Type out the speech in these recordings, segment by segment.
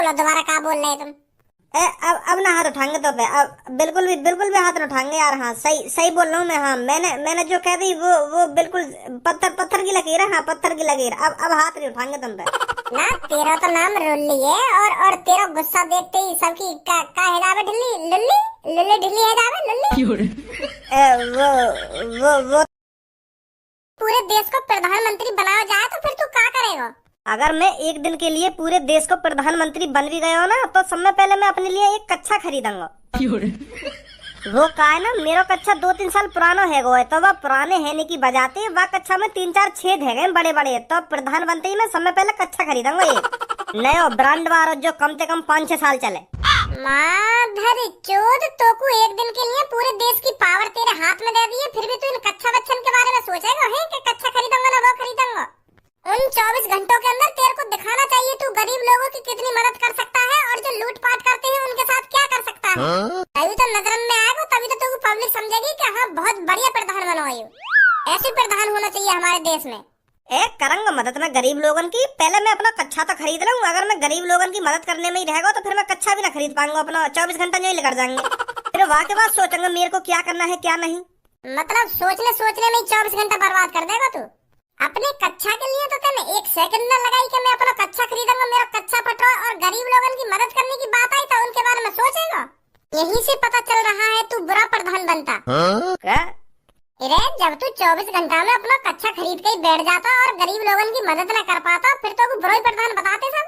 बोलो दोबारा, क्या बोल रहे तुम? अब ना हाथ उठाएंगे तो पे अब बिल्कुल भी हाथ नहीं उठाएंगे यार। हाँ सही सही बोल रहा हूँ मैं। हाँ मैंने जो कह दी वो बिल्कुल पत्थर की लकीर है। हाँ पत्थर की लकीर। अब हाथ नहीं उठाएंगे तुम पे। ना तेरा तो नाम रुल्ली है, और तेरा गुस्सा देखते ही सबकी का हिजाब है ढिल्ली, लुल्ली लुल्ली ढिल्ली हिजाब है लुल्ली। वो पूरे देश को प्रधानमंत्री बनाया जाए तो फिर तू क्या करेगा? अगर मैं एक दिन के लिए पूरे देश को प्रधानमंत्री बन भी गया हो ना, तो सबसे पहले मैं अपने लिए एक कच्चा खरीदूंगा। वो का है ना, मेरा कच्चा 2-3 साल पुराना है वो है, तो वह पुराने है की बजाते वह कच्चा में 3-4 छेद है गए बड़े बड़े। तो प्रधानमंत्री में सबसे पहले कच्चा खरीदूंगा एक नया ब्रांड वाला जो कम से कम 5-6 साल चले। माधर चोद, तो को एक दिन के लिए पूरे देश की पावर तेरे हाथ में दे दी है, फिर भी तू इन कच्चा बच्चन के बारे में सोचेगा है कि कच्चा खरीदूंगा ना वो खरीदूंगा? उन 24 घंटों के अंदर तेरे को दिखाना चाहिए तू गरीब लोगों की कितनी मदद कर सकता है, और जो लूटपाट करते हैं उनके साथ क्या कर सकता है। तभी तो नजर में आएगा, तभी तो तू पब्लिक समझेगी कि हाँ बहुत बढ़िया प्रधान बनो है। ऐसे प्रधान होना चाहिए हमारे देश में। एक करूंगा मदद मैं गरीब लोगन की। पहले मैं अपना कच्चा तो खरीद लूंगा। अगर मैं गरीब लोगन की मदद करने में ही रहेगा तो फिर मैं कच्चा भी ना खरीद पाऊंगा। अपना 24 घंटा नहीं लेकर जाएंगे। फिर वहाँ के बाद सोचूंगा मेरे को क्या करना है क्या नहीं। मतलब सोचने में ही 24 घंटा बर्बाद कर देगा तू। अपने कच्चा के लिए तो तेने 1 सेकंड न लगाई कि मैं अपना कच्चा खरीदूंगा, मेरा कच्चा पटवा, और गरीब लोगन की मदद करने की बात आई तो उनके बारे में सोचेगा। यहीं से पता चल रहा है तू बुरा प्रधान बनता। क्या? अरे जब तू 24 घंटा में अपना कच्चा खरीद के ही बैठ जाता और गरीब लोगन की मदद न कर पाता, फिर तो बुरा ही प्रधान बताते सब।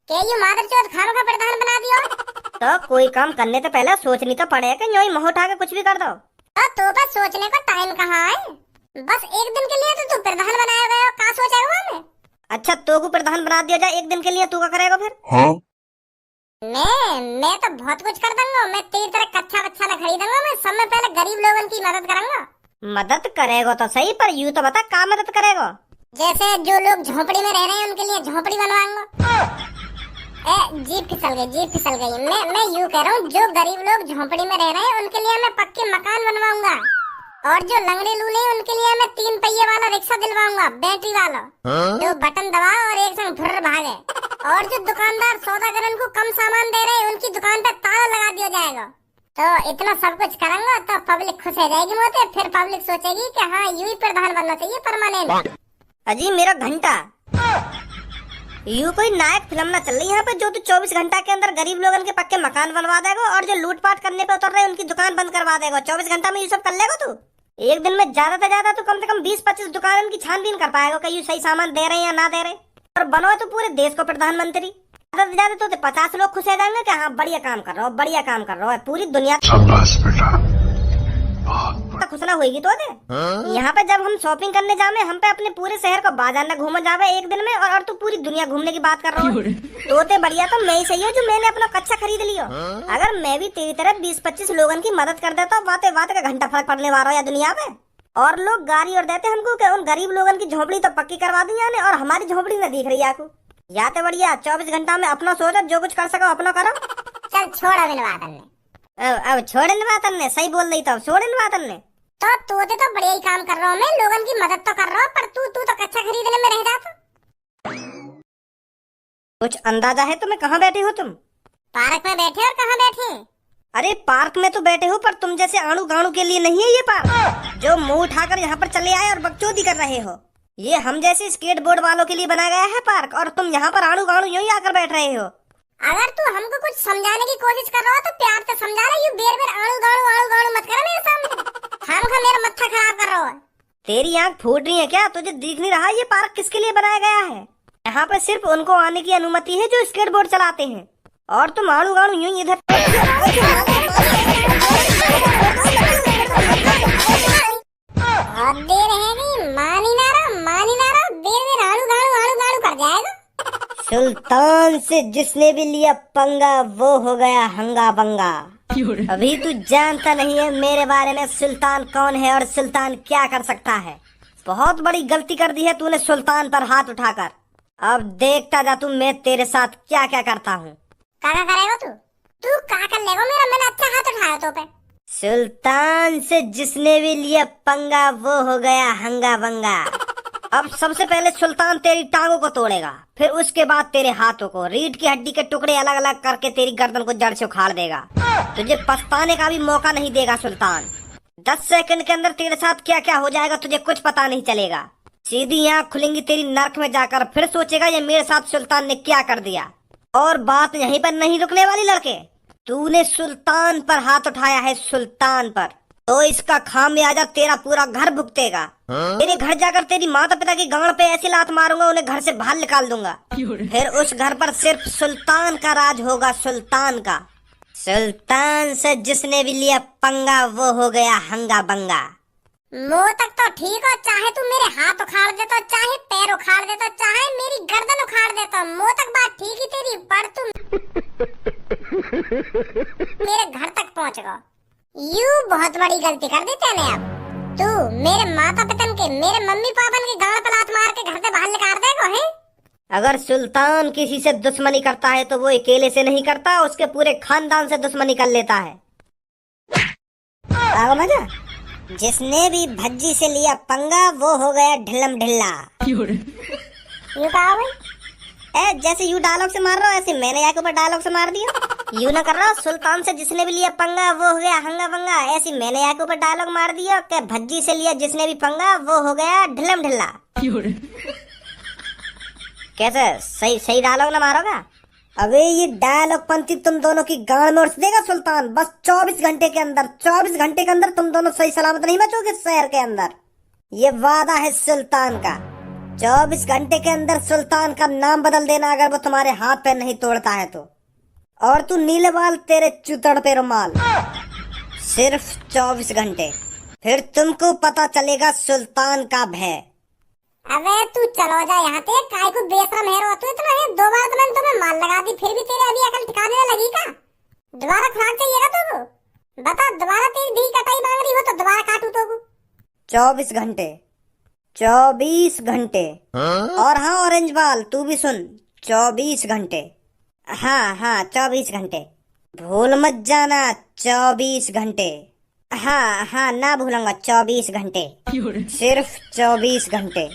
के यू मादरचोद खानों का प्रधान बना दिया। तो कोई काम करने तो पहले सोचनी तो पड़ेगा, यूं ही मुंह उठा के कुछ भी कर दो। तो बस सोचने का टाइम कहाँ है? बस एक दिन के लिए तो तू प्रधान बनाया गया, क्या सोचेगा मैं? अच्छा तो को प्रधान बना दिया जाए एक दिन के लिए, तू क्या करेगा फिर? हाँ? मैं तो बहुत कुछ कर दूंगा। मैं तेरी तरह कच्चा बच्चा न खरीदूंगा। मैं सब में पहले गरीब लोगन की मदद करूंगा। मदद करेगा तो सही, पर यूं तो बता क्या मदद करेगा? जैसे जो लोग झोपड़ी में रह रहे हैं उनके लिए झोपड़ी बनवाऊंगा। जीप फिसल गई। मैं यूं कह रहा हूँ, जो गरीब लोग झोपड़ी में रह रहे हैं उनके लिए मैं पक्के मकान बनवाऊंगा, और जो लंगड़े लूले उनके लिए मैं 3 पहिए वाला रिक्शा दिलवाऊंगा, बैटरी वाला, जो बटन दबा और एक संग फुर्र भागे। और जो दुकानदार सौदागरन को कम सामान दे रहे हैं उनकी दुकान पे ताला लगा दिया जाएगा। तो इतना सब कुछ करूंगा तो पब्लिक खुश हो जाएगी मोते। फिर पब्लिक सोचेगी कि हाँ यूं ही प्रधान बनना चाहिए परमानेंट। अजी मेरा घंटा, यूं कोई नायक फिल्म ना चल रही यहाँ पे जो तू 24 घंटा के अंदर गरीब लोगन के पक्के मकान बनवा देगा, और जो लूटपाट करने पे उतर रहे उनकी दुकान बंद करवा देगा। 24 घंटा में ये सब कर लेगा तू? एक दिन में ज्यादा से ज्यादा तो कम से कम 20-25 दुकान की छानबीन कर पाएगा कि ये सही सामान दे रहे हैं या ना दे रहे। और बनो तो पूरे देश को प्रधानमंत्री। ज्यादा से ज्यादा तो 50 लोग खुश हो जाएंगे कि हाँ बढ़िया काम कर रहा हो। पूरी दुनिया खुश ना होगी तो यहाँ पे जब हम शॉपिंग करने जावे, हम पे अपने पूरे शहर को बाजार न घूम जावे एक दिन में, और तू पूरी दुनिया घूमने की बात कर रहा है। तो बढ़िया तो मैं ही सही हूँ जो मैंने अपना कच्चा खरीद लिया। अगर मैं भी तेरी तरह 20-25 लोगों की मदद कर देता हूँ, बातें का घंटा फर्क पड़ने वाला है या दुनिया में। और लोग गाड़ी और देते हमको कि उन गरीब लोगों की झोपड़ी तो पक्की करवा दी यानी, और हमारी झोपड़ी न दिख रही आपको। या तो बढ़िया 24 घंटा में अपना सोचो, जो कुछ कर सको अपना करो। चल छोड़ अब छोड़े बात ने सही बोल रही, तो छोड़े बात ने। तो बढ़िया ही काम कर रहा हूँ मैं, लोगन की मदद तो कर रहा हूँ, पर तू तो कच्चा खरीदने में रह जाता। कुछ अंदाजा है तुम्हें कहाँ बैठे हो तुम? पार्क में बैठे। और कहाँ बैठे? अरे पार्क में तो बैठे हो, पर तुम जैसे आड़ू गाड़ू के लिए नहीं है ये पार्क जो मुंह उठाकर यहाँ पर चले आए और बकचोदी कर रहे हो। ये हम जैसे स्केट बोर्ड वालों के लिए बनाया गया है पार्क, और तुम यहाँ पर आड़ू गाड़ू यूं ही आकर बैठ रहे हो। अगर तू हमको कुछ समझाने की कोशिश कर रहा हो तो प्यार से समझा रहा। यू बेर आड़ू गाड़ू मत कर मेरे सामने। खामखा मेरा मत्था खराब कर रहा है। तेरी आँख फूट रही है क्या? तुझे दिख नहीं रहा ये पार्क किसके लिए बनाया गया है? यहाँ पर सिर्फ उनको आने की अनुमति है जो स्केट बोर्ड चलाते हैं, और तुम आड़ू गाड़ू यूं इधर। देर रहेगी, मानी ना रहा, देर आड़ू गाड़ू कर जाएगा। सुल्तान से जिसने भी लिया पंगा वो हो गया हंगा बंगा। अभी तू जानता नहीं है मेरे बारे में सुल्तान कौन है और सुल्तान क्या कर सकता है। बहुत बड़ी गलती कर दी है तूने सुल्तान पर हाथ उठाकर। अब देखता जा तू मैं तेरे साथ क्या क्या करता हूँ। क्या करेगा तू क्या कर लेगा मेरा? मैंने अच्छा हाथ उठाया तो पे। सुल्तान से जिसने भी लिया पंगा वो हो गया हंगा बंगा। अब सबसे पहले सुल्तान तेरी टांगों को तोड़ेगा, फिर उसके बाद तेरे हाथों को, रीढ़ की हड्डी के टुकड़े अलग अलग करके तेरी गर्दन को जड़ से उखाड़ देगा। तुझे पछताने का भी मौका नहीं देगा सुल्तान। 10 सेकंड के अंदर तेरे साथ क्या क्या हो जाएगा तुझे कुछ पता नहीं चलेगा। सीधी आंख खुलेंगी तेरी नर्क में जाकर, फिर सोचेगा ये मेरे साथ सुल्तान ने क्या कर दिया। और बात यहीं पर नहीं रुकने वाली लड़के, तूने सुल्तान पर हाथ उठाया है, सुल्तान पर, तो इसका खामियाजा तेरा पूरा घर भुगतेगा। तेरे घर जाकर तेरी माता पिता की गांड पे ऐसी लात मारूंगा उन्हें घर से बाहर निकाल दूंगा। फिर उस घर पर सिर्फ सुल्तान का राज होगा, सुल्तान का। सुल्तान से जिसने भी लिया पंगा वो हो गया हंगा बंगा। मुंह तक तो ठीक हो, चाहे तू मेरे हाथ उखाड़ देता, चाहे पैर उखाड़ देता, चाहे मेरी गर्दन उखाड़ देता, मुंह तक बात ठीक ही तेरी, पर तू मेरे घर तक पहुंच गया। यू बहुत बड़ी गलती कर दी तूने। अब तू मेरे माता पिता के, मेरे मम्मी पापा के गाल पर लात मार के घर से बाहर निकाल देगा है। अगर सुल्तान किसी से दुश्मनी करता है तो वो अकेले से नहीं करता, उसके पूरे खानदान से दुश्मनी कर लेता है। आगो मजा। जिसने भी भज्जी से लिया पंगा वो हो गया ढिल्लम ढिल्ला। यू कहा भाई? जैसे यू डायलॉग से मार रहा हो ऐसे मैंने यहाँ के ऊपर डायलॉग से मार दिया। यू ना कर रहा हो, सुल्तान से जिसने भी लिया पंगा वो हो गया हंगा बंगा, ऐसी मैंने यहाँ के ऊपर डायलॉग मार दिया कि भज्जी से लिया जिसने भी पंगा वो हो गया ढिल्लम ढिल्ला। कैसे सही सही डायलॉग ना मारोगा? अबे ये डायलॉग पंथी तुम दोनों की गांड में उड़ देगा सुल्तान। बस 24 घंटे के अंदर, 24 घंटे के अंदर तुम दोनों सही सलामत नहीं बचोगे शहर के अंदर। ये वादा है सुल्तान का। 24 घंटे के अंदर सुल्तान का नाम बदल देना अगर वो तुम्हारे हाथ पे नहीं तोड़ता है तो। और तू नीले बाल तेरे चुतड़ पे रुमाल। सिर्फ 24 घंटे, फिर तुमको पता चलेगा सुल्तान का भय। अबे तू चलो जा यहाँ से, काय को बेशरम है रो तू इतना है। 2 बार तो मैंने तुम्हें मार लगा दी, फिर भी तेरे अभी अकल ठिकाने में लगी का? दोबारा खुराक चाहिएगा तुमको? बता, दोबारा तेरी दी कटाई मांग रही हो तो दोबारा काटू तो? 24 घंटे, 24 घंटे। और हाँ ऑरेंज बाल तू भी सुन, 24 घंटे। हाँ 24 घंटे, भूल मत जाना 24 घंटे। हाँ ना भूलूंगा, 24 घंटे, सिर्फ 24 घंटे।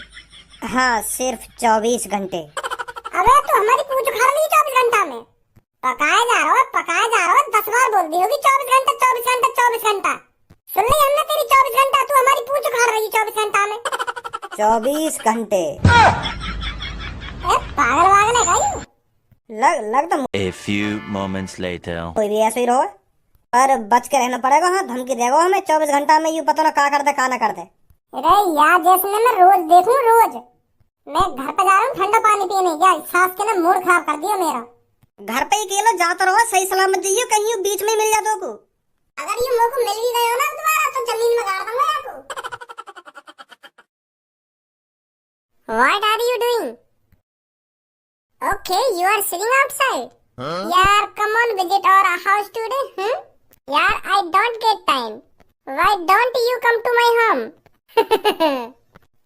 हाँ सिर्फ 24 घंटे। अबे तू हमारी पूछ उखाड़ ली 24 घंटा में। पकाया जा रहा हो 10 बार बोल दी होगी 24 घंटा 24 घंटा 24 घंटा। सुन ली हमने तेरी 24 घंटा, तू हमारी पूछ उखाड़ रही 24 घंटा में। 24 घंटे। पागल वागल है भाई। लग तो A few moments later. कोई भी ऐसे ही रहो, पर बच के रहना पड़ेगा। हाँ धमकी देगा हमें 24 घंटा में, यूं पता ना क्या कर दे क्या ना कर दे। अरे यार जैसे मैं रोज देखूं, रोज मैं घर पे जा रहा हूँ ठंडा पानी पीने, या सास के ना मूड खराब कर दिया मेरा। घर पे ही अकेला जाता रहो, सही सलामत जाइए, कहीं यूं बीच में मिल जाते को। अगर ये मौका मिल भी गया ना दोबारा तो जमीन में गाड़ दूंगा आपको। What are you doing? Okay, you are sitting outside. यार come on visit our house today. यार I don't get time. Why don't you come to my home?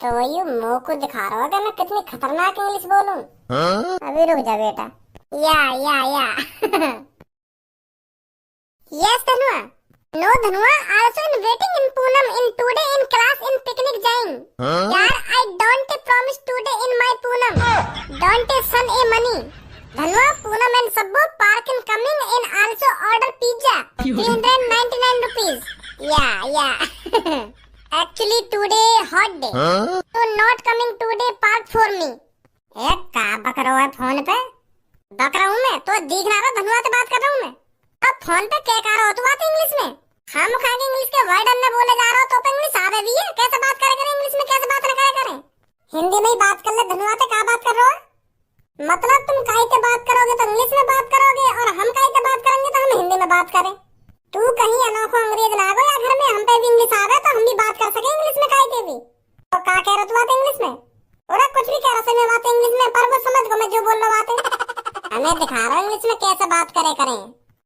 तो ये मुंह को दिखा रहा होगा मैं कितनी खतरनाक इंग्लिश बोलूं। अभी रुक जा बेटा। या Yes Dhanua. No Dhanua, also in waiting in Poonam in today in class in picnic जाएंगे। यार I don't promise today in my Poonam. Don't son a money. Dhanua Poonam and Sabbo park in coming in also order pizza 399 rupees. Yeah. Actually today hot day. So not coming today park for me. एक का बक रहा है phone पे? बक रहा हूँ मैं तो दिख ना रहा, धनुआ से बात कर रहा हूँ मैं। अब फोन पे क्या कर रहा हो तू बात इंग्लिश में? हम खा के इंग्लिश के वर्ड अन्य बोले जा रहा हो तो इंग्लिश आवे भी है? कैसे बात करे इंग्लिश में, कैसे बात न करे? हिंदी में ही बात कर ले धनुआ से, क्या बात कर रहे हो? मतलब तुम काहे से बात करोगे तो इंग्लिश में बात करोगे, और हम काहे से बात करेंगे तो हम हिंदी में बात करें। तू कहीं अनोखो अंग्रेज ना गो या घर में हम पे भी इंग्लिश आवे तो हम भी बात कर सके इंग्लिश में काहे के भी। तो क्या कह रहा तू बात इंग्लिश में? और कुछ भी कह रहा बात इंग्लिश में, पर वो समझ गो मैं जो बोल रहा बात हमें दिखा रहा हूँ इंग्लिश में कैसे बात करें।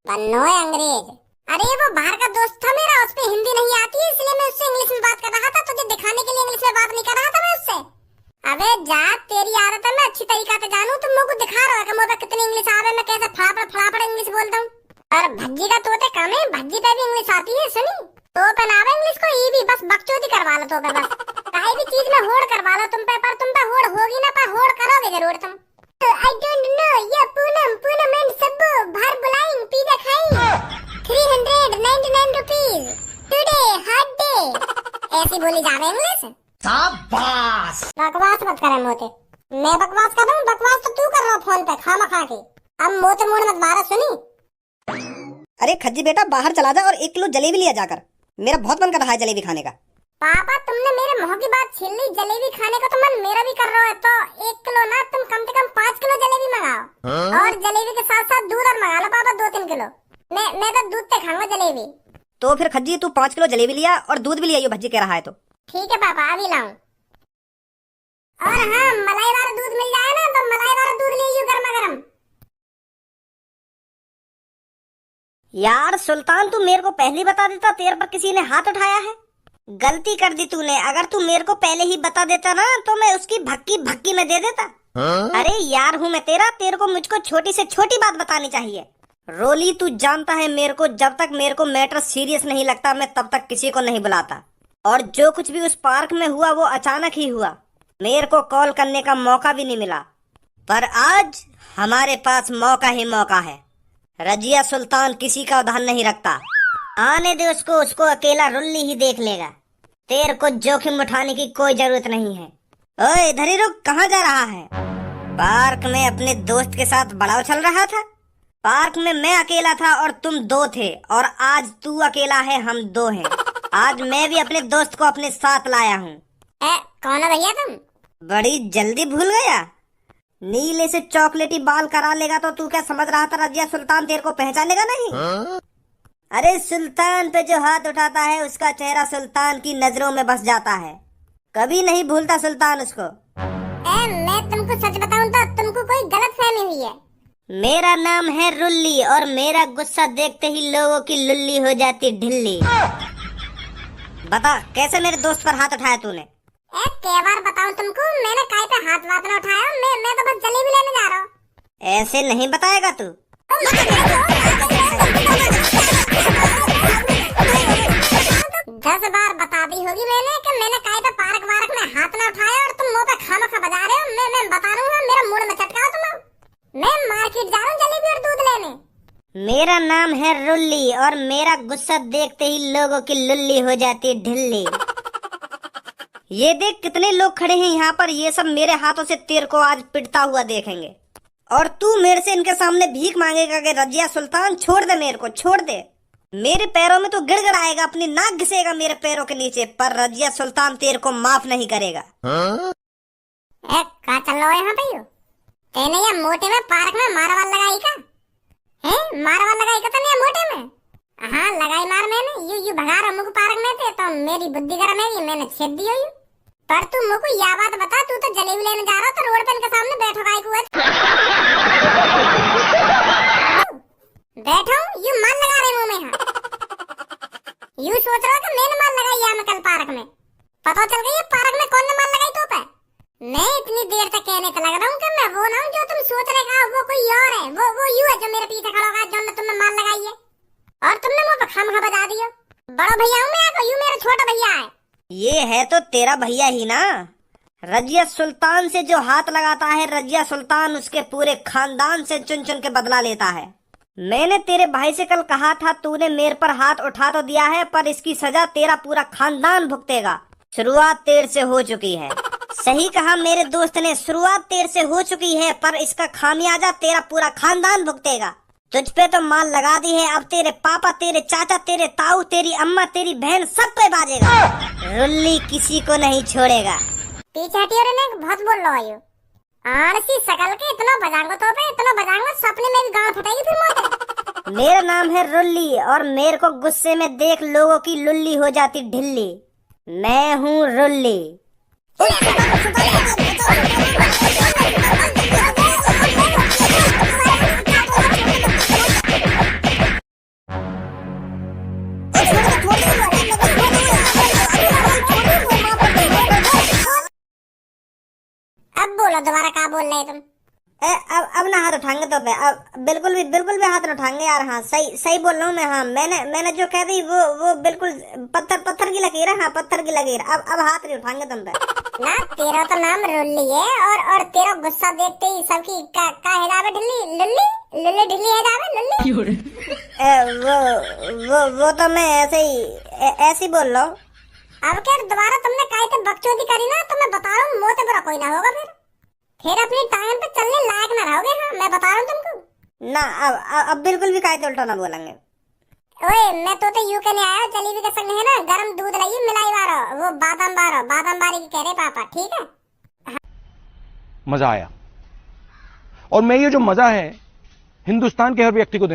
बन्नो है अंग्रेज। अरे वो बाहर का दोस्त था मेरा, उस पे हिंदी नहीं आती है इसलिए मैं उससे इंग्लिश में बात कर रहा था, तुझे दिखाने के लिए इंग्लिश में बात नहीं कर रहा था मैं उससे। अबे जा, तेरी आदत है मैं अच्छी तरीका से जानू, तुम मुझको दिखा रहा है कि मुझे कितनी इंग्लिश आवे, मैं कैसे फड़ाफड़ इंग्लिश बोलता हूँ। और भज्जी का तोते कम है, भज्जी पे भी इंग्लिश आती है सुनी। तो पहनावे इंग्लिश को ई भी बस बकचोदी करवा लो तो पे बस काहे भी चीज में होड़ करवा लो तुम पे, पर तुम पे होड़ होगी ना, पर होड़ करोगे जरूर तुम। आई डोंट नो ये पूनम एंड सब्बू बाहर बुलाएं पिज्जा खाएं 399 रुपीस टुडे हॉट डे, ऐसी बोली जावे इंग्लिश। शाबाश। बकवास मत करे मोते, मैं बकवास कर रहा हूँ, बकवास तो तू कर रहा फोन पे खामा खा के। अब मोते मुड़ मत मारा सुनी। अरे खज्जी बेटा बाहर चला जा और 1 किलो जलेबी लिया जाकर, मेरा बहुत मन कर रहा है जलेबी खाने का। पापा तुमने मेरे मुंह की बात छीन ली, जलेबी खाने का तो मन मेरा भी कर रहा है, तो 1 किलो ना तुम कम से कम 5 किलो जलेबी मंगाओ। और जलेबी के साथ साथ दूध और मंगा लो पापा 2-3 किलो। मैं तो दूध पे खाऊंगा जलेबी। तो फिर खज्जी तू 5 किलो जलेबी लिया और दूध भी लिया, भज्जी कह रहा है तो। ठीक है पापा अभी लाऊं। और हाँ मलाई वाला दूध मिल जाए ना तो मलाई वाला दूध ले आइयो गर्मा गर्म। यार सुल्तान तू मेरे को पहले बता देता, तेरे पर किसी ने हाथ उठाया है। गलती कर दी तूने, अगर तू मेरे को पहले ही बता देता ना तो मैं उसकी भक्की में दे देता। अरे यार हूँ मैं तेरा, तेरे को मुझको छोटी से छोटी बात बतानी चाहिए। रोली तू जानता है मेरे को, जब तक मेरे को मैटर सीरियस नहीं लगता मैं तब तक किसी को नहीं बुलाता। और जो कुछ भी उस पार्क में हुआ वो अचानक ही हुआ, मेरे को कॉल करने का मौका भी नहीं मिला। पर आज हमारे पास मौका ही मौका है। रजिया सुल्तान किसी का उधार नहीं रखता, आने दे उसको, उसको अकेला रुल्ली ही देख लेगा। तेरे को जोखिम उठाने की कोई जरूरत नहीं है। ओए इधर ही रुक, कहाँ जा रहा है? पार्क में अपने दोस्त के साथ बड़ा उछल रहा था। पार्क में मैं अकेला था और तुम 2 थे, और आज तू अकेला है, हम 2 हैं। आज मैं भी अपने दोस्त को अपने साथ लाया हूँ। कौन है भैया तुम? बड़ी जल्दी भूल गया? नीले से चॉकलेटी बाल करा लेगा तो तू क्या समझ रहा था रजिया सुल्तान तेरे को पहचानेगा नहीं? अरे सुल्तान पे जो हाथ उठाता है उसका चेहरा सुल्तान की नजरों में बस जाता है, कभी नहीं भूलता सुल्तान उसको। मैं तुमको सच बताऊं तो तुमको कोई गलत फहमी हुई है। मेरा नाम है रुल्ली और मेरा गुस्सा देखते ही लोगों की लुल्ली हो जाती ढिल्ली। बता कैसे मेरे दोस्त पर हाथ उठाया तूने? कई बार बताऊं तुमको, मैंने काहे पे हाथ वाथ न उठाया, मैं तो बस जलेबी लेने जा रहा हूँ। ऐसे नहीं बताएगा तू। 10 बार बता दी होगी मैंने कि मैंने काहे पे पार्क वार्क में हाथ न उठाया और तुम मुंह पे खामखा बजा रहे हो। मैं बता दूंगा, मेरा मूड में चटकाओ तुम। मैं मार्केट जा रहा हूँ जलेबी और दूध लेने। मेरा नाम है रुल्ली और मेरा गुस्सा देखते ही लोगों की लुल्ली हो जाती ढिल्ली। ये देख कितने लोग खड़े हैं यहाँ पर, ये सब मेरे हाथों से तेरे को आज पिटता हुआ देखेंगे। और तू मेरे से इनके सामने भीख मांगेगा कि रजिया सुल्तान छोड़ दे, मेरे को छोड़ दे। मेरे पैरों में तो गिड़गिड़ आएगा, अपनी नाक घिसेगा मेरे पैरों के नीचे, पर रजिया सुल्तान तेरे को माफ नहीं करेगा। कहाँ चल रहा है यहाँ पे? तेने ये मोटे में पार्क में मारवाल लगाई का? हैं मारवाल लगाई का तने मोटे में? हाँ लगाई मार मैंने, यू भगा रहा मुझको पार्क में थे तो मेरी बुद्धि गर्म है, मैंने छेद दी हुई। पर तू मुझको यह बात बता, तू तो जलेबी लेने जा रहा तो रोड पे इनके सामने बैठो गाय को बैठो, यू माल लगा रहे मुंह में। हाँ यू सोच रहा कि मैंने माल लगाई यहाँ में कल पार्क में? पता चल गई पार्क में कौन ने माल लगाई तो पे? मैं इतनी देर तक कहने तो लग रहा हूँ कि मैं वो ना हूँ जो तुम सोच रहे हो, वो कोई और है। वो यू है जो मेरे पीछे खड़ा होगा, जो तुमने माल लगाई है और तुमने मुंह पे खामखा बजा दिया। बड़ा भैया हूँ मैं, यू मेरा छोटा भैया है। ये है तो तेरा भैया ही ना। रजिया सुल्तान से जो हाथ लगाता है, रजिया सुल्तान उसके पूरे खानदान से चुन चुन के बदला लेता है। मैंने तेरे भाई से कल कहा था, तूने मेरे पर हाथ उठा तो दिया है पर इसकी सजा तेरा पूरा खानदान भुगतेगा। शुरुआत तेरे से हो चुकी है। सही कहा मेरे दोस्त ने, शुरुआत तेरे से हो चुकी है पर इसका खामियाजा तेरा पूरा खानदान भुगतेगा। तुझ पे तो माल लगा दी है, अब तेरे पापा, तेरे चाचा, तेरे ताऊ, तेरी अम्मा, तेरी बहन सब पे बाजेगा। रुल्ली किसी को नहीं छोड़ेगा। पीछे हटियो रे, ने बहुत बोल रहा है। आरसी सकल के इतना बजाऊंगा तो पे, इतना बजाऊंगा सपने में भी गांड फटाएगी फिर मोटे। मेरा नाम है रुल्ली और मेरे को गुस्से में देख लोगों की लुल्ली हो जाती ढिल्ली। मैं हूँ रुल्ली। अब बोलो दोबारा क्या बोल रहे तुम? अब ना हाथ उठाएंगे तो पे अब बिल्कुल भी हाथ न उठाएंगे यार। हाँ सही बोल रहा हूँ मैं। हाँ मैंने जो कह दी वो बिल्कुल पत्थर की लकीर है। हाँ पत्थर की लकीर। अब हाथ नहीं उठाएंगे तुम पे। ना तेरा तो नाम रुल्ली है और तेरा गुस्सा देखते ही सबकी का हिजाब है ढिल्ली लुल्ली ढिल्ली हिजाब है लुल्ली। वो तो मैं ऐसे ही बोल रहा हूँ। अब क्या दोबारा तुमने काहे ते बकचोदी करी ना तो मैं बता रहा हूँ मोते बुरा कोई ना होगा फिर अपनी टाइम पे चलने लायक ना रहोगे। हाँ मैं बता रहा हूँ तुमको ना अब बिल्कुल भी काहे उल्टा ना बोलेंगे। ओए मैं तो यूं कहने आया जलेबी के संग है ना गरम दूध लाई मिलाई वारो वो बादाम बारी की कह रहे पापा ठीक है। मजा आया और मैं ये जो मजा है हिंदुस्तान के हर व्यक्ति को देना